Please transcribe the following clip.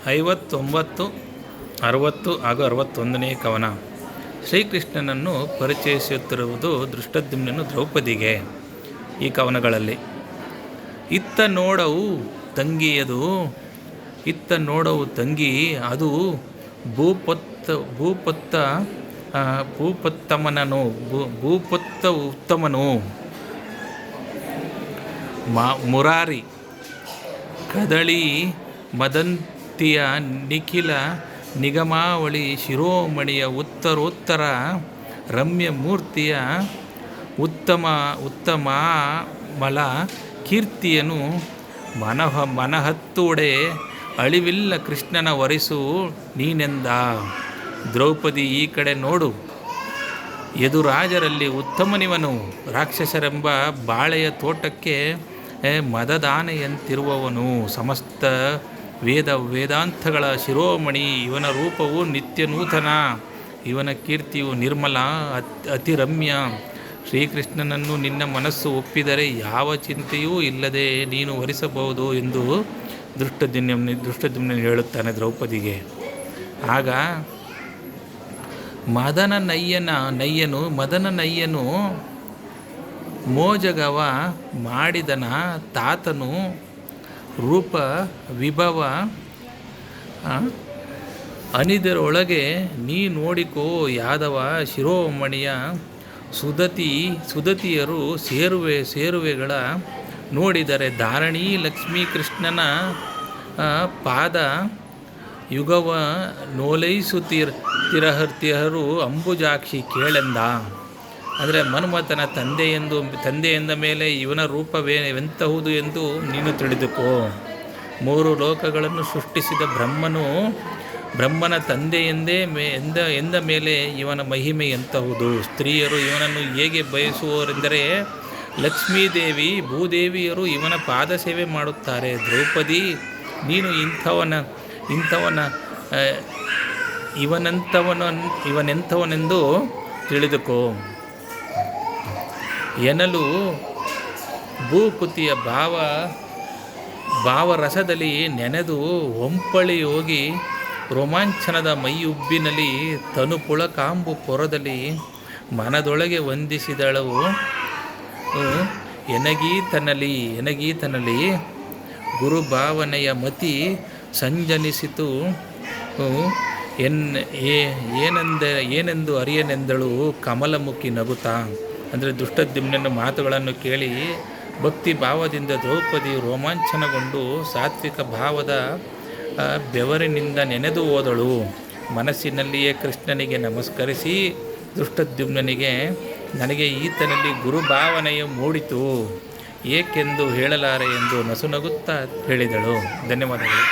59, 60 ಹಾಗೂ 61ನೇ ಕವನ. ಶ್ರೀಕೃಷ್ಣನನ್ನು ಪರಿಚಯಿಸುತ್ತಿರುವುದು ದೃಷ್ಟದ್ಯುಮ್ನನು ದ್ರೌಪದಿಗೆ. ಈ ಕವನಗಳಲ್ಲಿ ಇತ್ತ ನೋಡವು ತಂಗಿಯದು, ಇತ್ತ ನೋಡವು ತಂಗಿ ಅದು ಭೂಪೊತ್ತ ಉತ್ತಮನು ಮುರಾರಿ ಕದಳಿ ಮದಂತಿಯ ನಿಖಿಲ ನಿಗಮಾವಳಿ ಶಿರೋಮಣಿಯ ಉತ್ತರೋತ್ತರ ರಮ್ಯಮೂರ್ತಿಯ ಉತ್ತಮಾಮಲ ಕೀರ್ತಿಯನು ಮನಹತ್ತುಡೆ ಅಳಿವಿಲ್ಲ ಕೃಷ್ಣನ ವರಿಸು ನೀನೆಂದ. ದ್ರೌಪದಿ ಈ ಕಡೆ ನೋಡು, ಯದುರಾಜರಲ್ಲಿ ಉತ್ತಮನಿವನು, ರಾಕ್ಷಸರೆಂಬ ಬಾಳೆಯ ತೋಟಕ್ಕೆ ಮದದಾನೆಯಂತಿರುವವನು, ಸಮಸ್ತ ವೇದಾಂತಗಳ ಶಿರೋಮಣಿ. ಇವನ ರೂಪವು ನಿತ್ಯ ನೂತನ, ಇವನ ಕೀರ್ತಿಯು ನಿರ್ಮಲ, ಅತಿ ರಮ್ಯ. ಶ್ರೀಕೃಷ್ಣನನ್ನು ನಿನ್ನ ಮನಸ್ಸು ಒಪ್ಪಿದರೆ ಯಾವ ಚಿಂತೆಯೂ ಇಲ್ಲದೆ ನೀನು ವರಿಸಬಹುದು ಎಂದು ದೃಷ್ಟದ್ಯುಮ್ನ ಹೇಳುತ್ತಾನೆ ದ್ರೌಪದಿಗೆ. ಆಗ ಮದನ ನಯ್ಯನು ಮೋಜಗವ ಮಾಡಿದನ ತಾತನು ರೂಪ ವಿಭವ ಅನಿದರೊಳಗೆ ನೀ ನೋಡಿಕೋ ಯಾದವ ಶಿರೋಮಣಿಯ ಸುದತಿಯರು ಸೇರುವೆಗಳ ನೋಡಿದರೆ ಧಾರಣಿ ಲಕ್ಷ್ಮೀ ಕೃಷ್ಣನ ಪಾದ ಯುಗವ ನೋಲೈಸುತ್ತಿರಹರು ಅಂಬುಜಾಕ್ಷಿ ಕೇಳೆಂದ. ಅಂದರೆ ಮನ್ಮಥನ ತಂದೆಯೆಂದ ಮೇಲೆ ಇವನ ರೂಪವೆಂತಹುದು ಎಂದು ನೀನು ತಿಳಿದುಕೋ. 3 ಲೋಕಗಳನ್ನು ಸೃಷ್ಟಿಸಿದ ಬ್ರಹ್ಮನ ತಂದೆಯೆಂದ ಮೇಲೆ ಇವನ ಮಹಿಮೆ ಎಂತಹುದು. ಸ್ತ್ರೀಯರು ಇವನನ್ನು ಹೇಗೆ ಬಯಸುವರೆಂದರೆ ಲಕ್ಷ್ಮೀದೇವಿ ಭೂದೇವಿಯರು ಇವನ ಪಾದ ಸೇವೆ ಮಾಡುತ್ತಾರೆ. ದ್ರೌಪದಿ, ನೀನು ಇವನೆಂಥವನೆಂದು ತಿಳಿದುಕೋ ಎನ್ನಲು ಭೂಪತಿಯ ಭಾವರಸದಲ್ಲಿ ನೆನೆದು ಹೊಂಪಳಿ ಹೋಗಿ ರೋಮಾಂಚನದ ಮೈಯುಬ್ಬಿನಲ್ಲಿ ತನುಪುಳಕಾಂಬು ಪೊರದಲ್ಲಿ ಮನದೊಳಗೆ ವಂದಿಸಿದಳವು ಎನಗೀತನಲ್ಲಿ ಗುರುಭಾವನೆಯ ಮತಿ ಸಂಜನಿಸಿತು ಏನೆಂದು ಅರಿಯನೆಂದಳು ಕಮಲಮುಖಿ ನಗುತ್ತಾ. ಅಂದರೆ ದುಷ್ಟದ್ಯುಮ್ನನ ಮಾತುಗಳನ್ನು ಕೇಳಿ ಭಕ್ತಿ ಭಾವದಿಂದ ದ್ರೌಪದಿ ರೋಮಾಂಚನಗೊಂಡು ಸಾತ್ವಿಕ ಭಾವದ ಬೆವರಿನಿಂದ ನೆನೆದು ಹೋದಳು. ಮನಸ್ಸಿನಲ್ಲಿಯೇ ಕೃಷ್ಣನಿಗೆ ನಮಸ್ಕರಿಸಿ ದುಷ್ಟದ್ಯುಮ್ನನಿಗೆ ನನಗೆ ಈತನಲ್ಲಿ ಗುರುಭಾವನೆಯು ಮೂಡಿತು, ಏಕೆಂದು ಹೇಳಲಾರೆ ಎಂದು ನಸುನಗುತ್ತಾ ಹೇಳಿದಳು. ಧನ್ಯವಾದಗಳು.